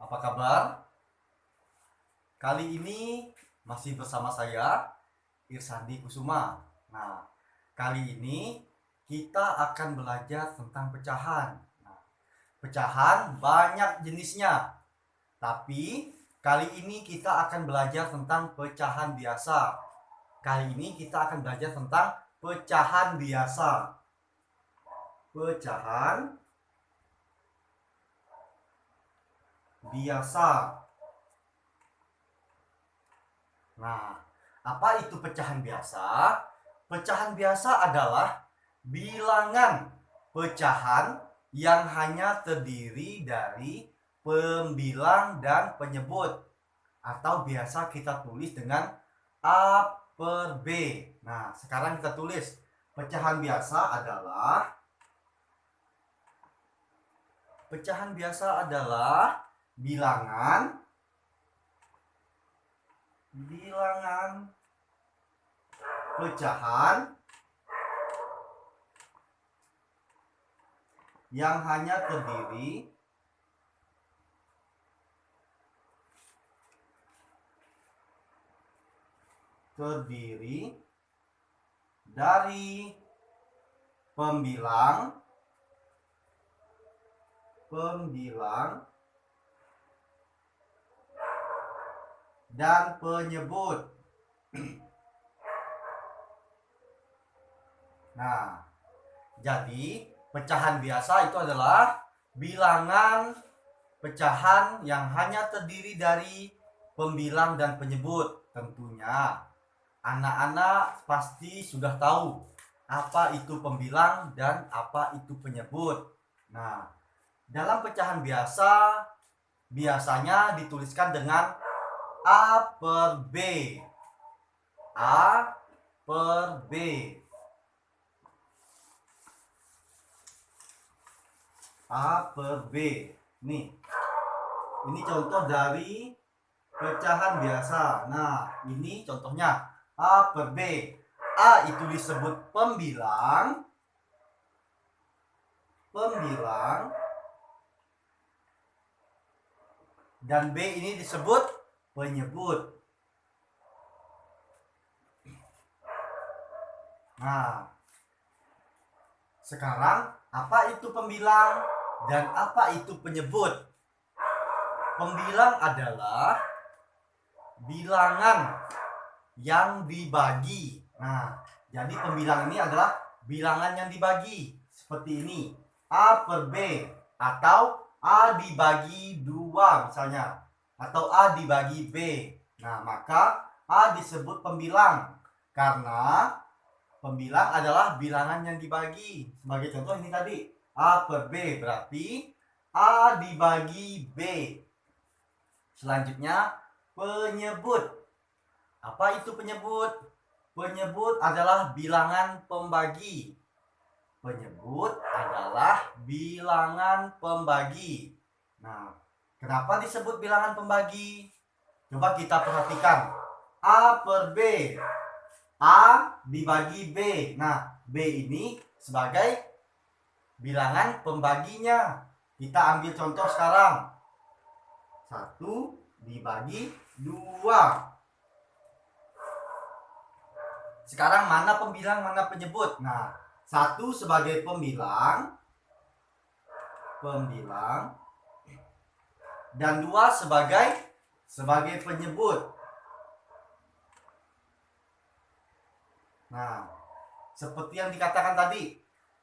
Apa kabar? Kali ini masih bersama saya, Irsandi Kusuma. Nah, kali ini kita akan belajar tentang pecahan. Nah, pecahan banyak jenisnya, tapi kali ini kita akan belajar tentang pecahan biasa. Kali ini kita akan belajar tentang pecahan biasa. Pecahan biasa. Nah, apa itu pecahan biasa? Pecahan biasa adalah bilangan pecahan yang hanya terdiri dari pembilang dan penyebut, atau biasa kita tulis dengan A per B. Nah, sekarang kita tulis pecahan biasa adalah bilangan pecahan yang hanya terdiri dari pembilang dan penyebut. Nah, jadi pecahan biasa itu adalah bilangan pecahan yang hanya terdiri dari pembilang dan penyebut. Tentunya anak-anak pasti sudah tahu apa itu pembilang dan apa itu penyebut. Nah, dalam pecahan biasa biasanya dituliskan dengan A per B. A per B. A per B. Nih, ini contoh dari pecahan biasa. Nah, ini contohnya A per B. A itu disebut pembilang. Dan B ini disebut penyebut. Nah, sekarang apa itu pembilang dan apa itu penyebut? Pembilang adalah bilangan yang dibagi. Nah, jadi pembilang ini adalah bilangan yang dibagi. Seperti ini, A per B, atau A dibagi 2 misalnya, atau A dibagi B. Nah, maka A disebut pembilang karena pembilang adalah bilangan yang dibagi. Sebagai contoh ini tadi, A per B berarti A dibagi B. Selanjutnya, penyebut. Apa itu penyebut? Penyebut adalah bilangan pembagi. Nah, kenapa disebut bilangan pembagi? Coba kita perhatikan. A per B. A dibagi B. Nah, B ini sebagai bilangan pembaginya. Kita ambil contoh sekarang. 1 dibagi 2. Sekarang mana pembilang, mana penyebut? Nah, 1 sebagai pembilang, dan 2 sebagai penyebut. Nah, seperti yang dikatakan tadi,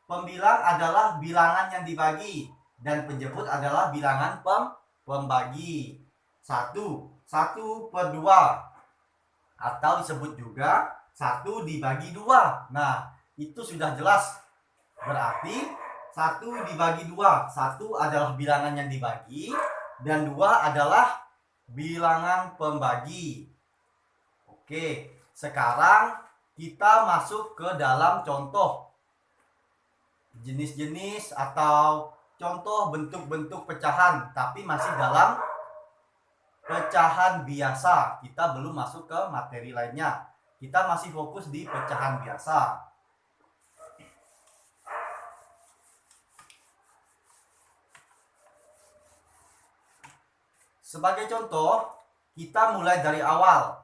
pembilang adalah bilangan yang dibagi dan penyebut adalah bilangan pembagi. 1 per 2, atau disebut juga 1 dibagi 2. Nah, itu sudah jelas. Berarti 1 dibagi 2. 1 adalah bilangan yang dibagi dan 2 adalah bilangan pembagi. Oke, sekarang kita masuk ke dalam contoh jenis-jenis atau contoh bentuk-bentuk pecahan, tapi masih dalam pecahan biasa. Kita belum masuk ke materi lainnya. Kita masih fokus di pecahan biasa. Sebagai contoh, kita mulai dari awal.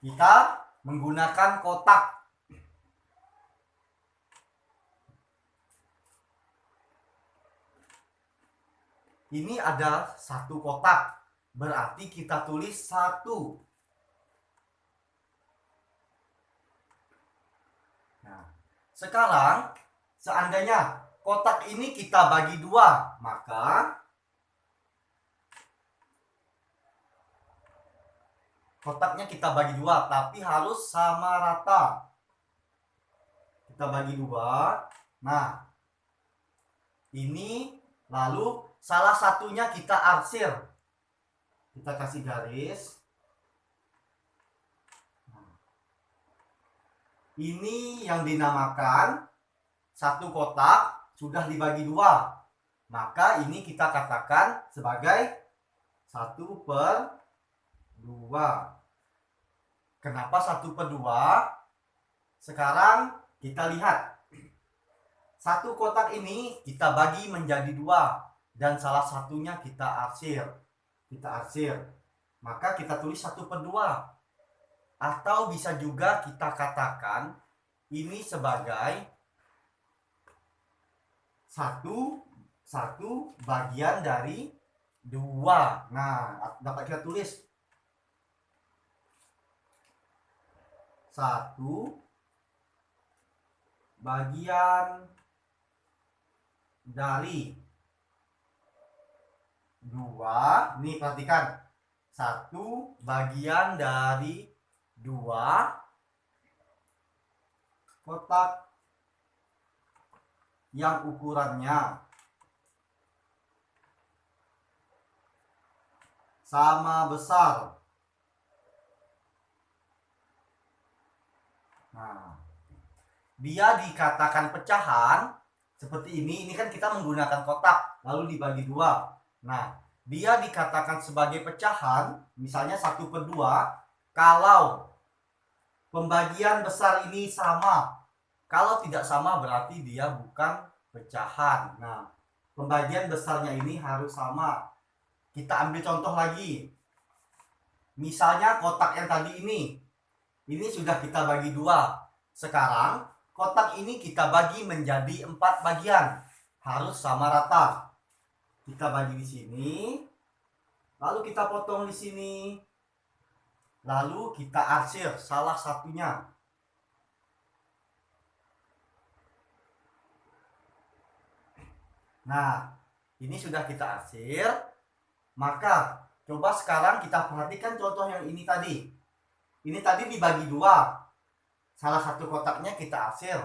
Kita menggunakan kotak. Ini ada satu kotak, berarti kita tulis 1. Nah, sekarang seandainya kotak ini kita bagi 2, maka kotaknya kita bagi 2, tapi harus sama rata. Kita bagi 2. Nah, ini lalu salah satunya kita arsir. Kita kasih garis. Ini yang dinamakan satu kotak sudah dibagi 2. Maka ini kita katakan sebagai 1/2. Kenapa 1/2? Sekarang kita lihat. Satu kotak ini kita bagi menjadi 2. Dan salah satunya kita arsir. Maka kita tulis 1/2. Atau bisa juga kita katakan ini sebagai satu bagian dari 2. Nah, dapat kita tulis 1 bagian dari 2. Nih perhatikan, 1 bagian dari 2 kotak yang ukurannya sama besar. Nah, dia dikatakan pecahan seperti ini kan kita menggunakan kotak lalu dibagi 2. Nah, dia dikatakan sebagai pecahan misalnya 1/2 kalau pembagian besar ini sama. Kalau tidak sama berarti dia bukan pecahan. Nah, pembagian besarnya ini harus sama. Kita ambil contoh lagi. Misalnya kotak yang tadi ini sudah kita bagi 2. Sekarang kotak ini kita bagi menjadi 4 bagian. Harus sama rata. Kita bagi di sini. Lalu kita potong di sini. Lalu kita arsir salah satunya. Nah, ini sudah kita arsir. Maka coba sekarang kita perhatikan contoh yang ini tadi. Ini tadi dibagi 2. Salah satu kotaknya kita arsir.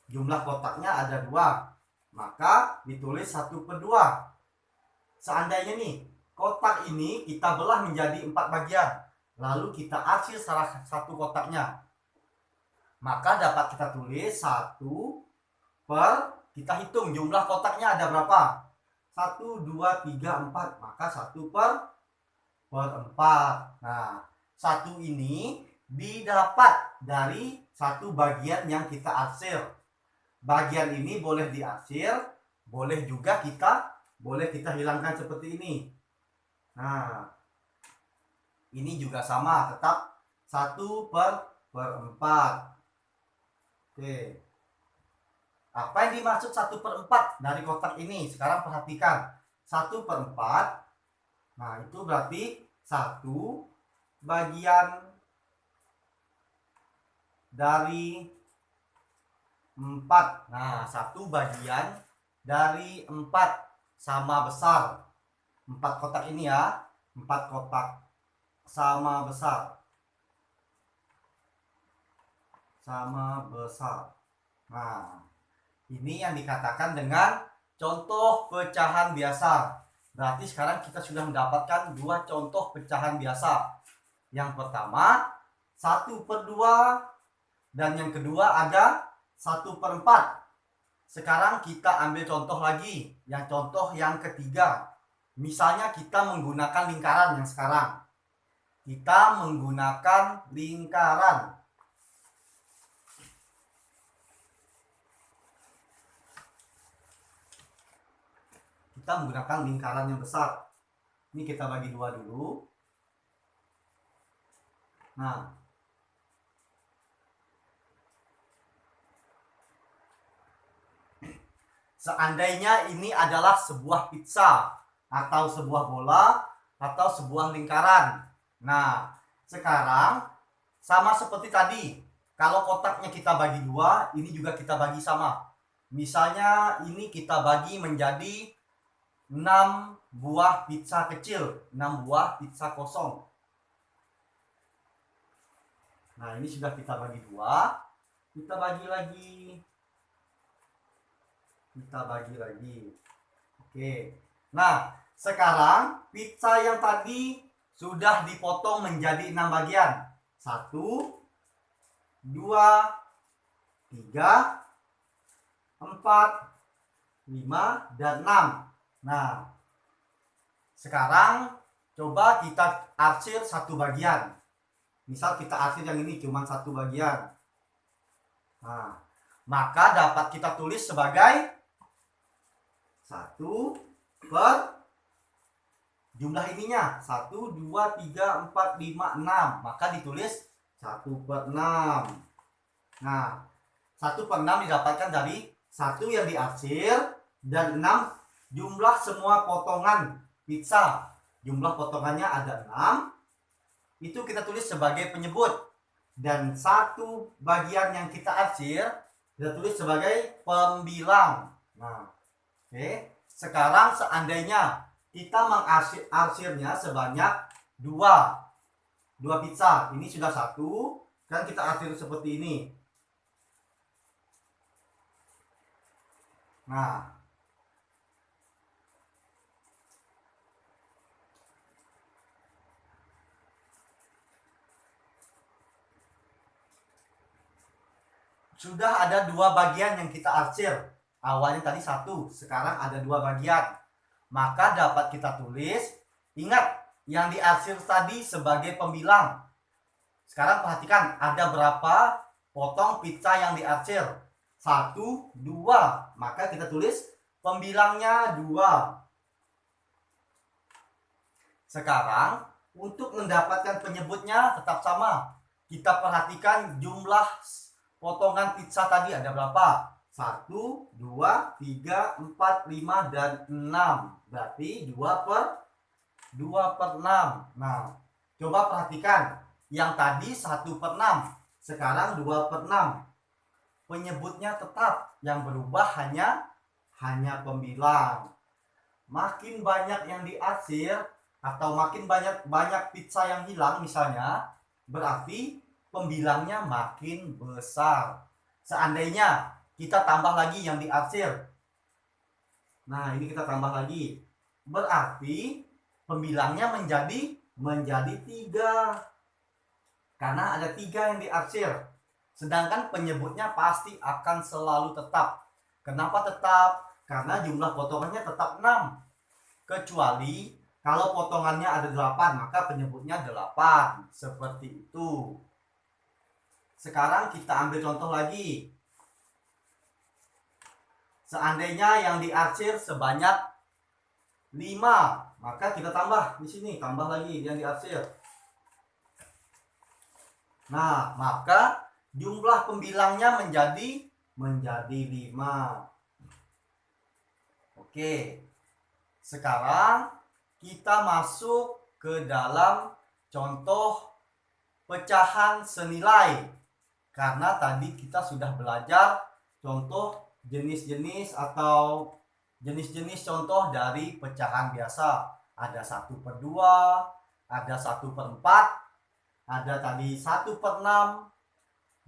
Jumlah kotaknya ada 2. Maka ditulis 1/2. Seandainya nih, kotak ini kita belah menjadi 4 bagian. Lalu kita arsir salah satu kotaknya. Maka dapat kita tulis 1 per, kita hitung jumlah kotaknya ada berapa. 1, 2, 3, 4. Maka 1/4. Nah, 1 ini didapat dari 1 bagian yang kita arsir. Bagian ini boleh diarsir, boleh juga kita hilangkan seperti ini. Nah, ini juga sama, tetap 1/4. Oke. Apa yang dimaksud 1/4 dari kotak ini? Sekarang perhatikan. 1/4. Nah, itu berarti 1 bagian dari 4. Nah, 1 bagian dari 4 sama besar. 4 kotak ini ya. 4 kotak sama besar. Nah, ini yang dikatakan dengan contoh pecahan biasa. Berarti sekarang kita sudah mendapatkan 2 contoh pecahan biasa. Yang pertama 1/2 dan yang kedua ada 1/4. Sekarang kita ambil contoh lagi, yang contoh yang ketiga. Misalnya kita menggunakan lingkaran yang sekarang. Kita menggunakan lingkaran. Kita menggunakan lingkaran yang besar. Ini kita bagi 2 dulu. Nah, seandainya ini adalah sebuah pizza atau sebuah bola atau sebuah lingkaran. Nah, sekarang sama seperti tadi. Kalau kotaknya kita bagi 2, ini juga kita bagi sama. Misalnya ini kita bagi menjadi 6 buah pizza kecil, 6 buah pizza kosong. Nah, ini sudah kita bagi 2. Kita bagi lagi. Oke. Nah, sekarang pizza yang tadi sudah dipotong menjadi 6 bagian. 1, 2, 3, 4, 5, dan 6. Nah, sekarang coba kita arsir satu bagian. Misal kita arsir yang ini cuma satu bagian. Nah, maka dapat kita tulis sebagai 1 per jumlah ininya 1, 2, 3, 4, 5, 6. Maka ditulis 1 per 6. Nah, 1 per 6 didapatkan dari 1 yang diarsir dan 6 jumlah semua potongan pizza. Jumlah potongannya ada 6. Itu kita tulis sebagai penyebut. Dan 1 bagian yang kita arsir kita tulis sebagai pembilang. Nah, oke. Sekarang seandainya kita mengarsirnya sebanyak 2 pizza. Ini sudah 1. Kan kita arsir seperti ini. Nah, sudah ada 2 bagian yang kita arsir. Awalnya tadi 1, sekarang ada 2 bagian. Maka dapat kita tulis, ingat yang diarsir tadi sebagai pembilang. Sekarang perhatikan ada berapa potong pizza yang diarsir. 1, 2. Maka kita tulis pembilangnya 2. Sekarang untuk mendapatkan penyebutnya tetap sama. Kita perhatikan jumlah potongan pizza tadi ada berapa? 1, 2, 3, 4, 5, dan 6. Berarti 2 per 6. Nah, coba perhatikan. Yang tadi 1 per 6. Sekarang 2 per 6. Penyebutnya tetap. Yang berubah hanya pembilang. Makin banyak yang diarsir atau makin banyak pizza yang hilang misalnya, berarti pembilangnya makin besar. Seandainya kita tambah lagi yang diarsir. Nah, ini kita tambah lagi. Berarti pembilangnya menjadi 3. Karena ada 3 yang diarsir. Sedangkan penyebutnya pasti akan selalu tetap. Kenapa tetap? Karena jumlah potongannya tetap 6. Kecuali kalau potongannya ada 8, maka penyebutnya 8. Seperti itu. Sekarang kita ambil contoh lagi. Seandainya yang diarsir sebanyak 5, maka kita tambah di sini, tambah lagi yang diarsir. Nah, maka jumlah pembilangnya menjadi 5. Oke. Sekarang kita masuk ke dalam contoh pecahan senilai. Karena tadi kita sudah belajar contoh jenis-jenis atau jenis-jenis contoh dari pecahan biasa. Ada 1 per 2, ada 1 per 4, ada tadi 1 per 6,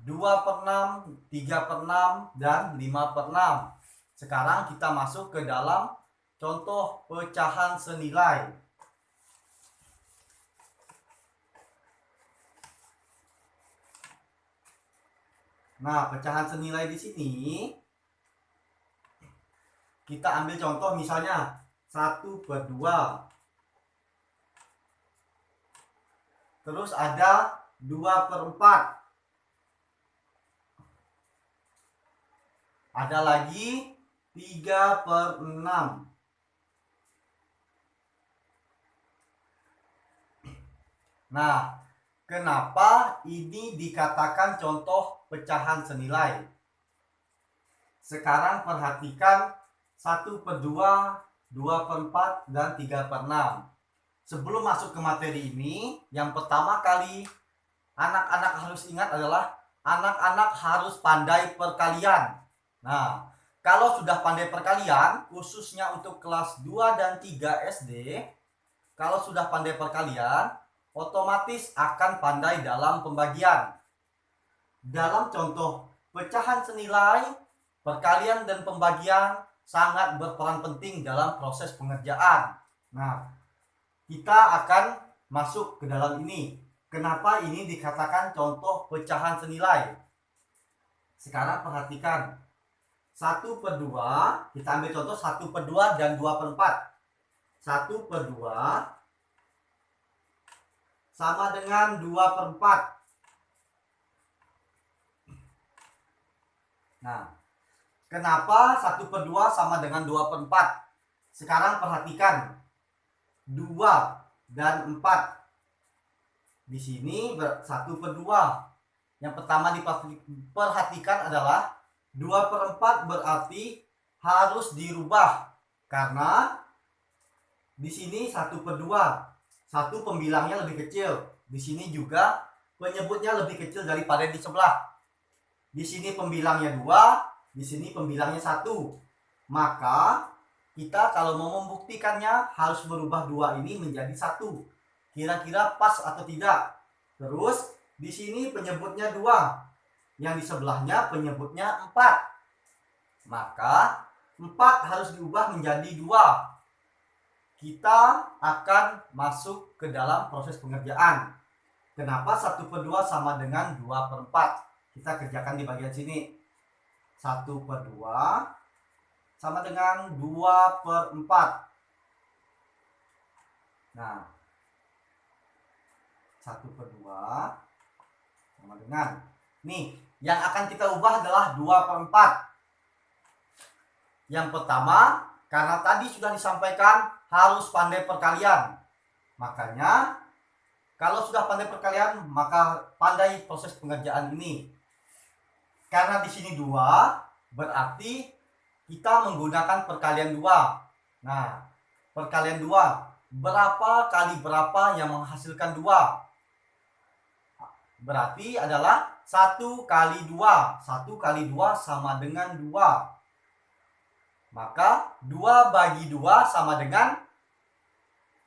2 per 6, 3 per 6, dan 5 per 6. Sekarang kita masuk ke dalam contoh pecahan senilai. Nah, pecahan senilai di sini kita ambil contoh misalnya 1 per 2. Terus ada 2 per 4. Ada lagi 3 per 6. Nah, kenapa ini dikatakan contoh pecahan senilai? Sekarang perhatikan 1/2, 2/4, dan 3/6. Sebelum masuk ke materi ini, yang pertama kali anak-anak harus ingat adalah anak-anak harus pandai perkalian. Nah, kalau sudah pandai perkalian, khususnya untuk kelas 2 dan 3 SD, kalau sudah pandai perkalian, otomatis akan pandai dalam pembagian. Dalam contoh pecahan senilai, perkalian dan pembagian sangat berperan penting dalam proses pengerjaan. Nah, kita akan masuk ke dalam ini. Kenapa ini dikatakan contoh pecahan senilai? Sekarang perhatikan. 1/2, kita ambil contoh 1/2 dan 2/4. 1/2 sama dengan 2/4. Nah, kenapa 1/2 sama dengan 2/4? Sekarang perhatikan 2 dan 4. Di sini 1/2. Yang pertama diperhatikan adalah 2/4 berarti harus dirubah karena di sini 1/2. Satu pembilangnya lebih kecil. Di sini juga penyebutnya lebih kecil daripada di sebelah. Di sini pembilangnya 2, di sini pembilangnya 1. Maka kita kalau mau membuktikannya harus merubah 2 ini menjadi 1. Kira-kira pas atau tidak? Terus di sini penyebutnya 2. Yang di sebelahnya penyebutnya 4. Maka 4 harus diubah menjadi 2. Kita akan masuk ke dalam proses pengerjaan. Kenapa 1/2 sama dengan 2/4? Kita kerjakan di bagian sini. 1/2 sama dengan 2/4. Nah, 1/2 sama dengan, nih, yang akan kita ubah adalah 2/4. Yang pertama, karena tadi sudah disampaikan harus pandai perkalian. Makanya, kalau sudah pandai perkalian, maka pandai proses pengerjaan ini. Karena di sini 2, berarti kita menggunakan perkalian 2. Nah, perkalian 2, berapa kali berapa yang menghasilkan 2? Berarti adalah 1 kali 2. 1 kali 2 sama dengan 2. Maka 2 bagi 2 sama dengan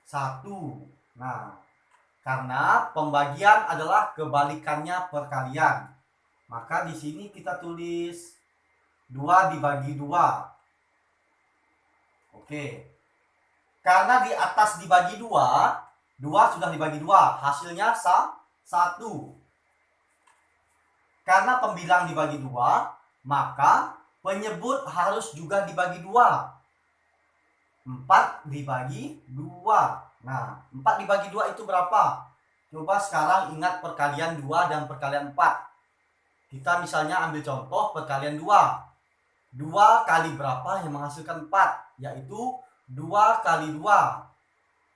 1. Nah, karena pembagian adalah kebalikannya perkalian. Maka di sini kita tulis 2 dibagi 2. Oke. Karena di atas dibagi 2, 2 sudah dibagi 2, hasilnya 1. Karena pembilang dibagi 2, maka penyebut harus juga dibagi 2. 4 dibagi 2. Nah, 4 dibagi 2 itu berapa? Coba sekarang ingat perkalian 2 dan perkalian 4. Kita misalnya ambil contoh perkalian 2. 2 kali berapa yang menghasilkan 4? Yaitu 2 kali 2.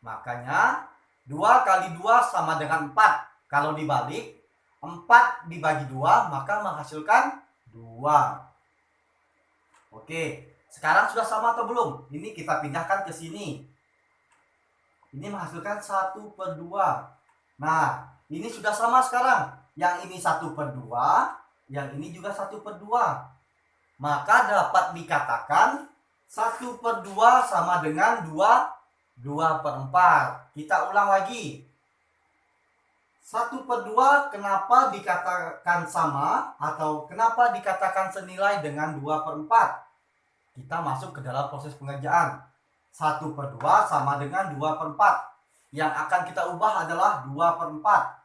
Makanya 2 kali 2 sama dengan 4. Kalau dibalik, 4 dibagi 2 maka menghasilkan 2. Oke, sekarang sudah sama atau belum? Ini kita pindahkan ke sini. Ini menghasilkan 1/2. Nah, ini sudah sama sekarang. Yang ini 1/2, yang ini juga 1/2. Maka dapat dikatakan 1/2 sama dengan 2/4. Kita ulang lagi. 1/2 kenapa dikatakan sama atau kenapa dikatakan senilai dengan 2/4? Kita masuk ke dalam proses pengerjaan. 1/2 sama dengan 2/4. Yang akan kita ubah adalah 2/4.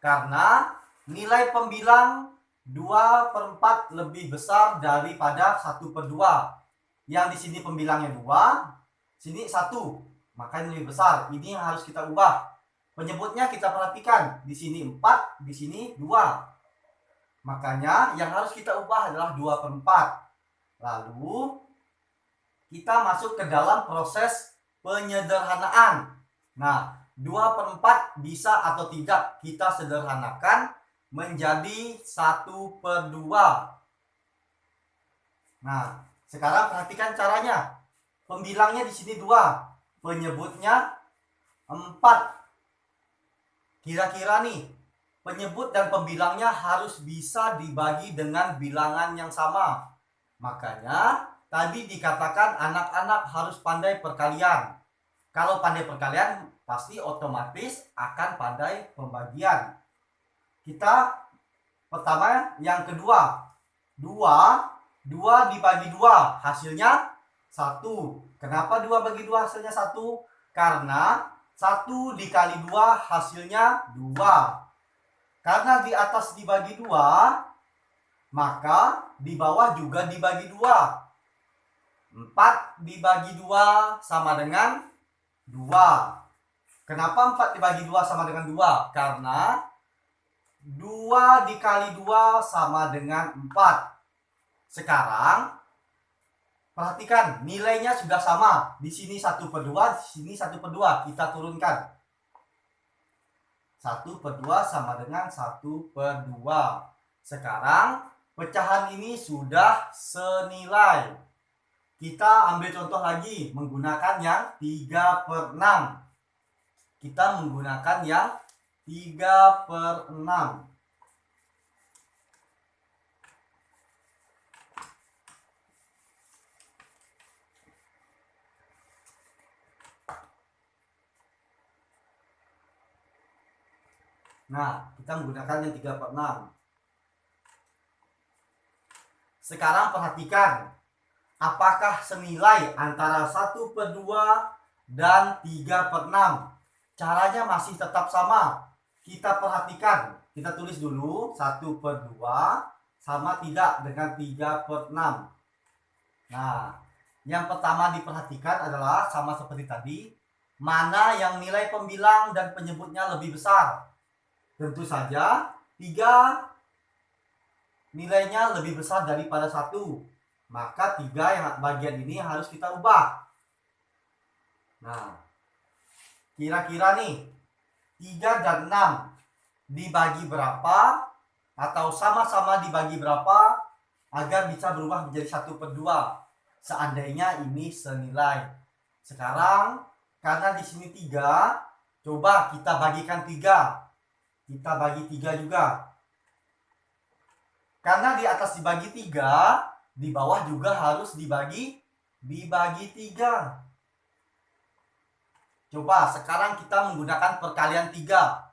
Karena nilai pembilang 2/4 lebih besar daripada 1/2. Yang di sini pembilangnya 2, sini 1. Maka ini lebih besar. Ini yang harus kita ubah. Penyebutnya kita perhatikan. Di sini 4, di sini 2. Makanya yang harus kita ubah adalah 2/4. Lalu kita masuk ke dalam proses penyederhanaan. Nah, 2/4 bisa atau tidak kita sederhanakan menjadi 1/2. Nah, sekarang perhatikan caranya. Pembilangnya di sini 2, penyebutnya 4. Kira-kira nih, penyebut dan pembilangnya harus bisa dibagi dengan bilangan yang sama. Makanya tadi dikatakan anak-anak harus pandai perkalian. Kalau pandai perkalian, pasti otomatis akan pandai pembagian. Kita pertama, yang kedua, 2 dibagi 2 hasilnya 1. Kenapa 2 bagi 2 hasilnya 1? Karena 1 dikali 2 hasilnya 2. Karena di atas dibagi 2, maka di bawah juga dibagi 2. 4 dibagi 2 sama dengan 2. Kenapa 4 dibagi 2 sama dengan 2? Karena 2 dikali 2 sama dengan 4. Sekarang perhatikan, nilainya sudah sama. Di sini 1/2, di sini 1/2. Kita turunkan. 1/2 sama dengan 1/2. Sekarang pecahan ini sudah senilai. Kita ambil contoh lagi menggunakan yang 3/6. Kita menggunakan yang 3/6. Nah, kita menggunakan yang 3/6. Sekarang perhatikan, apakah senilai antara 1/2 dan 3/6? Caranya masih tetap sama. Kita perhatikan, kita tulis dulu 1/2 sama tidak dengan 3/6. Nah, yang pertama diperhatikan adalah sama seperti tadi, mana yang nilai pembilang dan penyebutnya lebih besar. Tentu saja 3 nilainya lebih besar daripada 1. Maka 3 yang bagian ini harus kita ubah. Nah, kira-kira nih 3 dan 6 dibagi berapa atau sama-sama dibagi berapa agar bisa berubah menjadi 1/2 seandainya ini senilai. Sekarang karena di sini 3, coba kita bagikan 3. Kita bagi 3 juga. Karena di atas dibagi 3, di bawah juga harus dibagi 3. Coba sekarang kita menggunakan perkalian 3.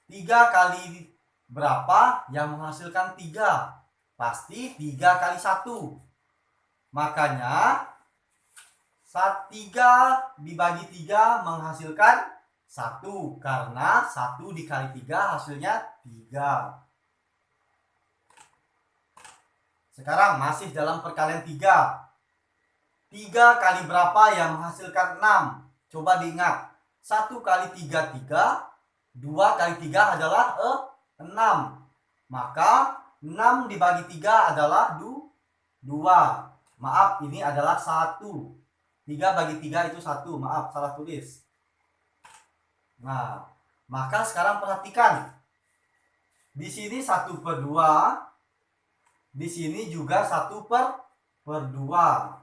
3 kali berapa yang menghasilkan 3? Pasti 3 kali 1. Makanya 3 dibagi 3 menghasilkan 1. Karena 1 dikali 3 hasilnya 3. Sekarang masih dalam perkalian 3. 3 kali berapa yang menghasilkan 6? Coba diingat. 1 kali 3, 3. 2 kali 3 adalah 6. Maka 6 dibagi 3 adalah 2. Maaf, ini adalah 1. 3 bagi 3 itu 1. Maaf, salah tulis. Nah, maka sekarang perhatikan. Di sini 1/2. Di sini juga 1/2.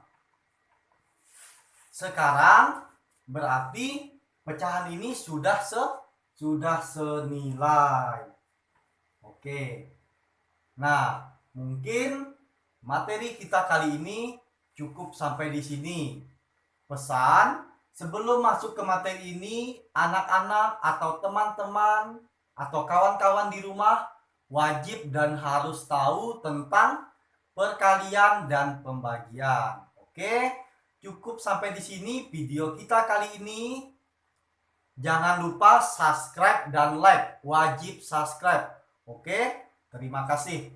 Sekarang berarti pecahan ini sudah senilai. Oke. Nah, mungkin materi kita kali ini cukup sampai di sini. Pesan, sebelum masuk ke materi ini, anak-anak atau teman-teman atau kawan-kawan di rumah wajib dan harus tahu tentang perkalian dan pembagian. Oke, cukup sampai di sini video kita kali ini. Jangan lupa subscribe dan like, wajib subscribe. Oke, terima kasih.